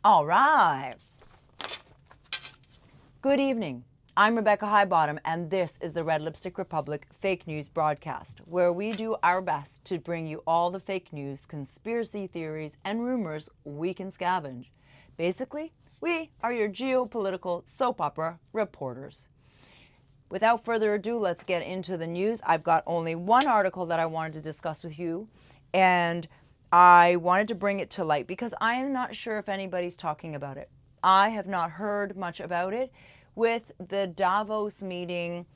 All right. Good evening. I'm Rebecca Highbottom, and this is the Red Lipstick Republic Fake News Broadcast, where we do our best to bring you all the fake news, conspiracy theories, and rumors we can scavenge. Basically, we are your geopolitical soap opera reporters. Without further ado, let's get into the news. I've got only one article that I wanted to discuss with you, and I wanted to bring it to light because I am not sure if anybody's talking about it. I have not heard much about it. With the Davos meeting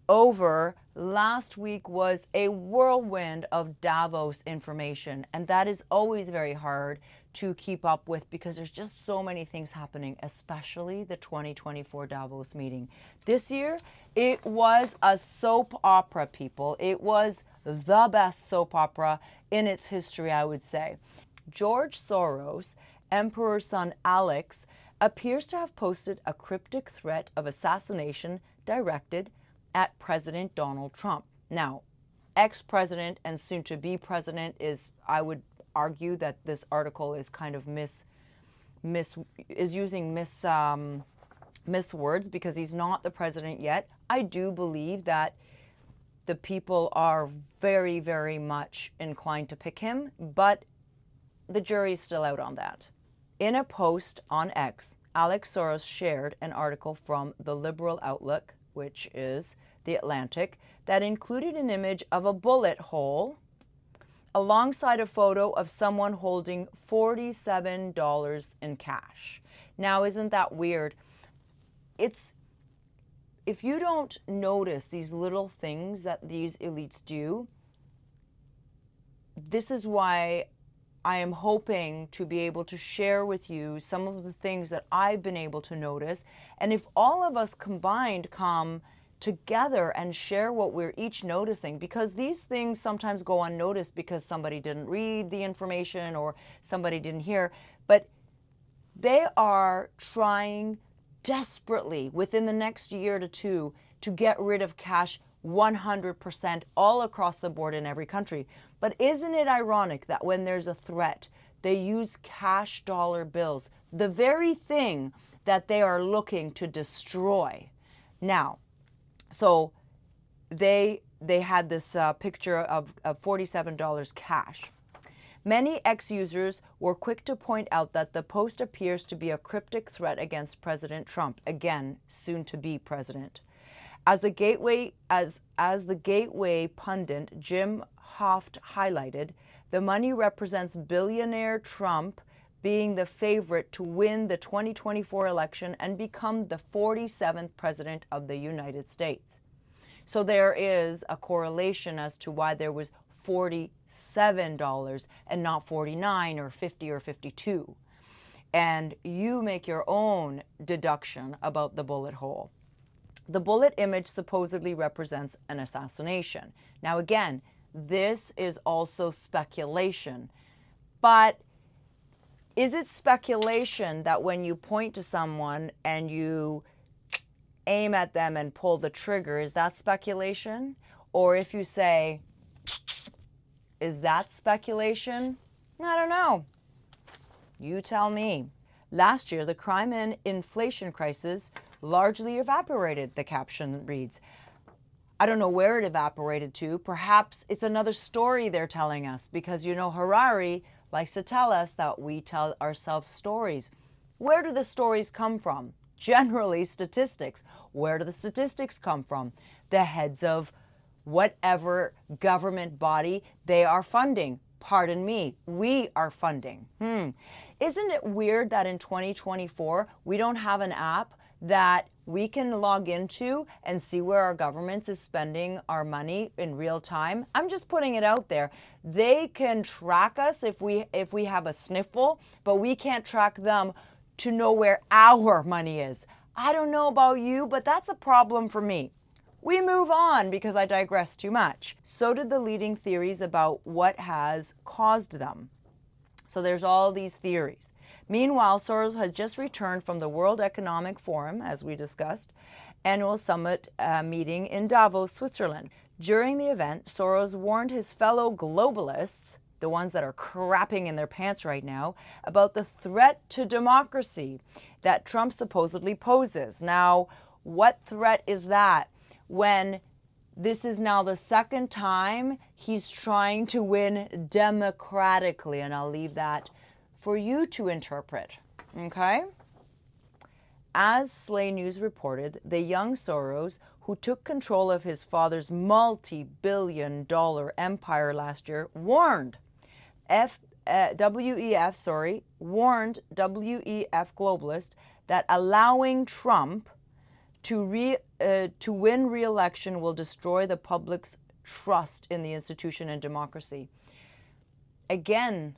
over, last week was a whirlwind of Davos information, and that is always very hard to keep up with because there's just so many things happening, especially the 2024 Davos meeting. This year, it was a soap opera, people. It was the best soap opera in its history, I would say. George Soros, Emperor's son Alex, appears to have posted a cryptic threat of assassination directed at President Donald Trump. Now, ex-president and soon-to-be president is, I would argue that this article is kind of using miswords because he's not the president yet. I do believe that the people are very, very much inclined to pick him, but the jury is still out on that. In a post on X, Alex Soros shared an article from the liberal outlook, which is The Atlantic, that included an image of a bullet hole alongside a photo of someone holding $47 in cash. Now, isn't that weird? If you don't notice these little things that these elites do, this is why I am hoping to be able to share with you some of the things that I've been able to notice. And if all of us combined come together and share what we're each noticing, because these things sometimes go unnoticed because somebody didn't read the information or somebody didn't hear, but they are trying desperately within the next year to two to get rid of cash 100% all across the board in every country. But isn't it ironic that when there's a threat, they use cash dollar bills, the very thing that they are looking to destroy? Now, so they had this picture of $47 cash. Many ex-users were quick to point out that the post appears to be a cryptic threat against President Trump, again, soon to be president. As the Gateway pundit Jim Hoft highlighted, the money represents billionaire Trump being the favorite to win the 2024 election and become the 47th president of the United States. So there is a correlation as to why there was $47 and not 49 or 50 or 52. And you make your own deduction about the bullet hole. The bullet image supposedly represents an assassination. Now again, this is also speculation, but is it speculation that when you point to someone and you aim at them and pull the trigger, is that speculation? Or if you say, is that speculation? I don't know. You tell me. Last year, the crime and inflation crisis largely evaporated, the caption reads. I don't know where it evaporated to. Perhaps it's another story they're telling us because, you know, Harari likes to tell us that we tell ourselves stories. Where do the stories come from? Generally, statistics. Where do the statistics come from? The heads of whatever government body they are funding. Pardon me, we are funding. Isn't it weird that in 2024, we don't have an app that we can log into and see where our government is spending our money in real time? I'm just putting it out there. They can track us if we have a sniffle, but we can't track them to know where our money is. I don't know about you, but that's a problem for me. We move on because I digress too much. So did the leading theories about what has caused them. So there's all these theories. Meanwhile, Soros has just returned from the World Economic Forum, as we discussed, annual summit meeting in Davos, Switzerland. During the event, Soros warned his fellow globalists the ones that are crapping in their pants right now, about the threat to democracy that Trump supposedly poses. Now, what threat is that when this is now the second time he's trying to win democratically? And I'll leave that for you to interpret, okay? As Slay News reported, the young Soros, who took control of his father's multi-billion-dollar empire last year, warned WEF Globalist that allowing Trump to win re-election will destroy the public's trust in the institution and democracy. Again,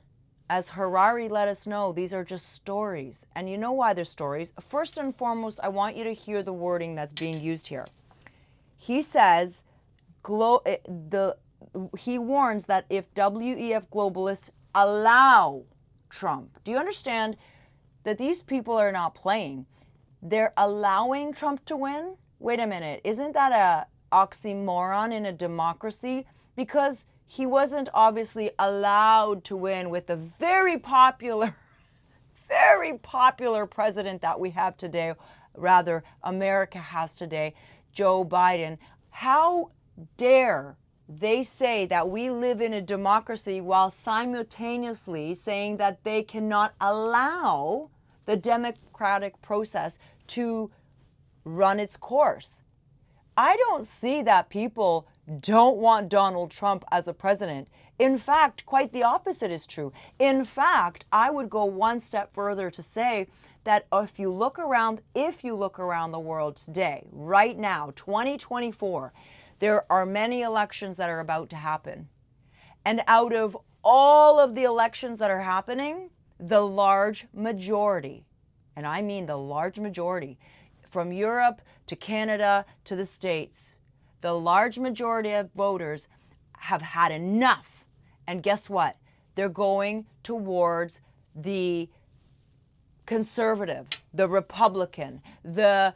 as Harari let us know, these are just stories. And you know why they're stories? First and foremost, I want you to hear the wording that's being used here. He says, he warns that if WEF globalists allow Trump, do you understand that these people are not playing? They're allowing Trump to win? Wait a minute, isn't that a oxymoron in a democracy? Because he wasn't obviously allowed to win with the very popular president that we have today, rather America has today, Joe Biden. How dare they say that we live in a democracy while simultaneously saying that they cannot allow the democratic process to run its course? I don't see that people don't want Donald Trump as a president. In fact, quite the opposite is true. In fact, I would go one step further to say that if you look around the world today, right now, 2024, there are many elections that are about to happen. And out of all of the elections that are happening, the large majority, and I mean the large majority, from Europe to Canada to the States, the large majority of voters have had enough. And guess what? They're going towards the conservative, the Republican, the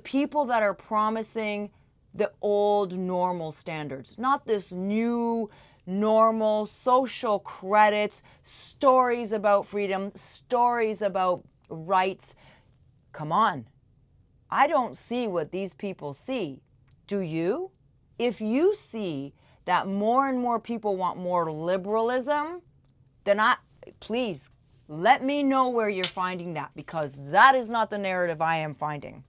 people that are promising the old normal standards, not this new normal social credits, stories about freedom, stories about rights. Come on. I don't see what these people see. Do you? If you see that more and more people want more liberalism, then please let me know where you're finding that, because that is not the narrative I am finding.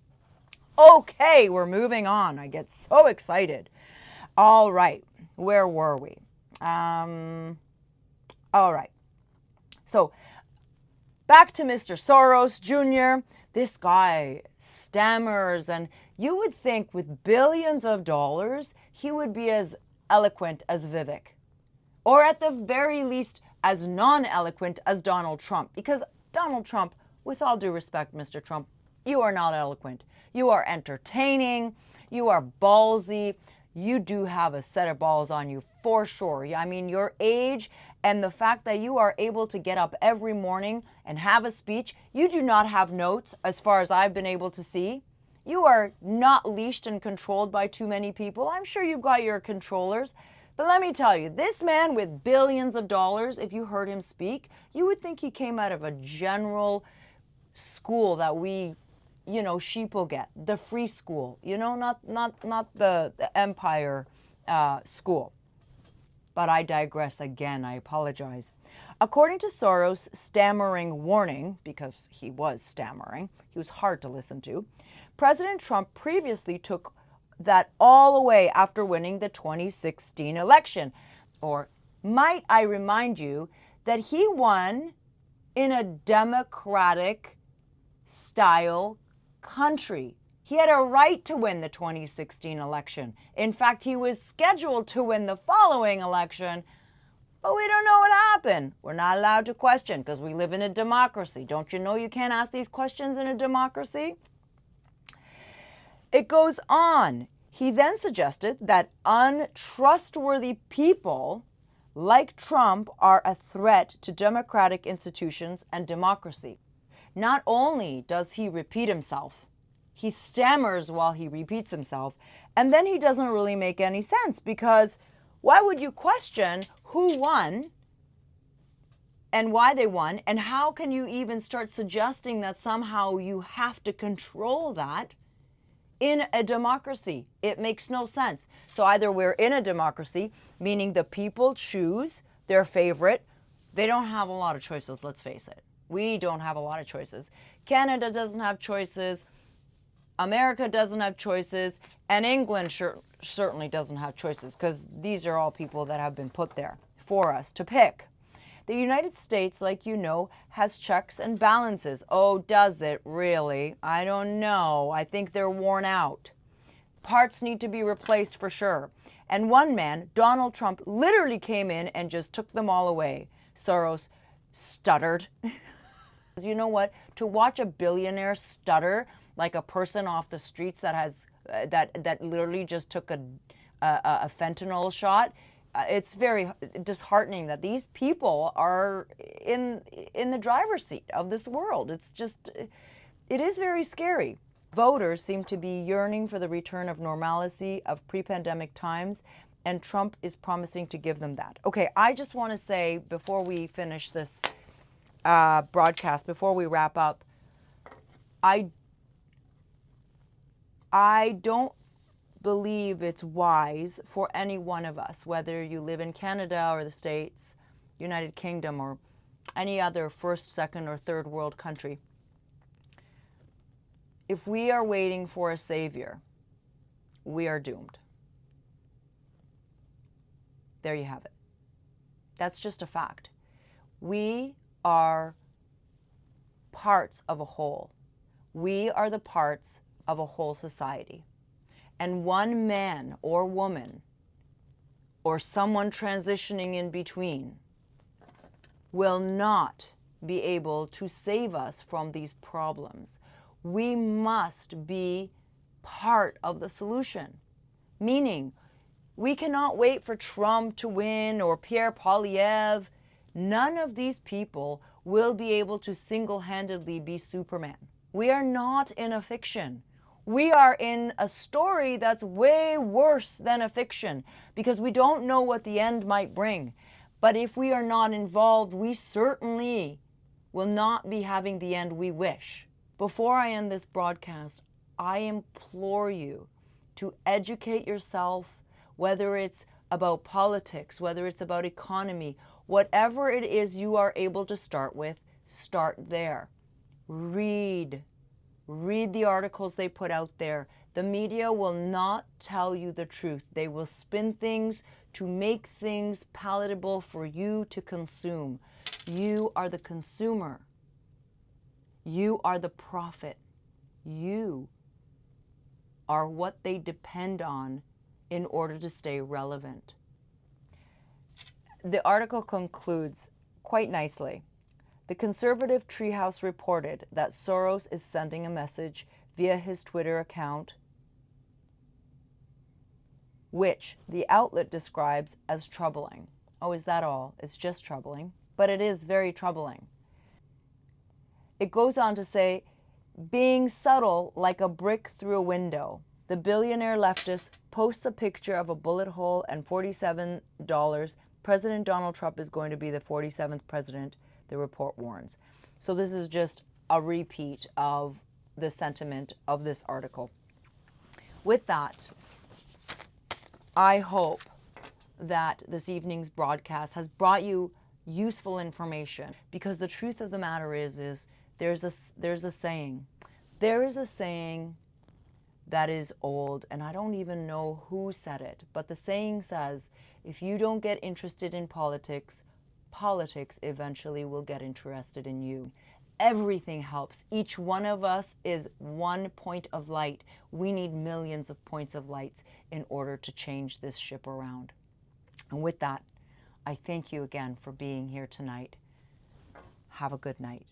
Okay, we're moving on. I get so excited. All right, where were we? All right. So back to Mr. Soros Jr. This guy stammers, and you would think with billions of dollars, he would be as eloquent as Vivek, or at the very least as non-eloquent as Donald Trump. Because Donald Trump, with all due respect, Mr. Trump, you are not eloquent. You are entertaining. You are ballsy. You do have a set of balls on you for sure. I mean, your age and the fact that you are able to get up every morning and have a speech, you do not have notes as far as I've been able to see. You are not leashed and controlled by too many people. I'm sure you've got your controllers. But let me tell you, this man with billions of dollars, if you heard him speak, you would think he came out of a general school that we, sheeple get, the free school, not the empire school. But I digress again. I apologize. According to Soros' stammering warning, because he was stammering, he was hard to listen to, President Trump previously took that all away after winning the 2016 election. Or might I remind you that he won in a democratic style country. He had a right to win the 2016 election. In fact, he was scheduled to win the following election, but we don't know what happened. We're not allowed to question because we live in a democracy. Don't you know you can't ask these questions in a democracy? It goes on. He then suggested that untrustworthy people like Trump are a threat to democratic institutions and democracy. Not only does he repeat himself, he stammers while he repeats himself, and then he doesn't really make any sense, because why would you question who won and why they won. And how can you even start suggesting that somehow you have to control that in a democracy? It makes no sense. So either we're in a democracy, meaning the people choose their favorite. They don't have a lot of choices, let's face it. We don't have a lot of choices. Canada doesn't have choices. America doesn't have choices. And England certainly doesn't have choices, because these are all people that have been put there for us to pick. The United States, like you know, has checks and balances. Oh, does it really? I don't know. I think they're worn out. Parts need to be replaced for sure. And one man, Donald Trump, literally came in and just took them all away. Soros stuttered. You know what? To watch a billionaire stutter like a person off the streets that has that literally just took a fentanyl shot, it's very disheartening that these people are in the driver's seat of this world. It's just, it is very scary. Voters seem to be yearning for the return of normalcy of pre-pandemic times, and Trump is promising to give them that. Okay, I just want to say before we finish this broadcast, before we wrap up, I don't believe it's wise for any one of us, whether you live in Canada or the States, United Kingdom, or any other first, second, or third world country. If we are waiting for a savior, we are doomed. There you have it. That's just a fact. We are parts of a whole. We are the parts of a whole society. And one man or woman or someone transitioning in between will not be able to save us from these problems. We must be part of the solution, meaning we cannot wait for Trump to win or Pierre Poilievre. None of these people will be able to single-handedly be Superman. We are not in a fiction. We are in a story that's way worse than a fiction, because we don't know what the end might bring. But if we are not involved, we certainly will not be having the end we wish. Before I end this broadcast, I implore you to educate yourself, whether it's about politics, whether it's about economy, whatever it is you are able to start with, start there. Read the articles they put out there. The media will not tell you the truth. They will spin things to make things palatable for you to consume. You are the consumer. You are the prophet. You are what they depend on in order to stay relevant. The article concludes quite nicely. The conservative Treehouse reported that Soros is sending a message via his Twitter account, which the outlet describes as troubling. Oh, is that all? It's just troubling. But it is very troubling. It goes on to say, being subtle like a brick through a window, the billionaire leftist posts a picture of a bullet hole and $47. President Donald Trump is going to be the 47th president, the report warns. So this is just a repeat of the sentiment of this article. With that, I hope that this evening's broadcast has brought you useful information, because the truth of the matter is there's a saying. There is a saying that is old, and I don't even know who said it, but the saying says, if you don't get interested in politics, politics eventually will get interested in you. Everything helps. Each one of us is one point of light. We need millions of points of lights in order to change this ship around. And with that, I thank you again for being here tonight. Have a good night.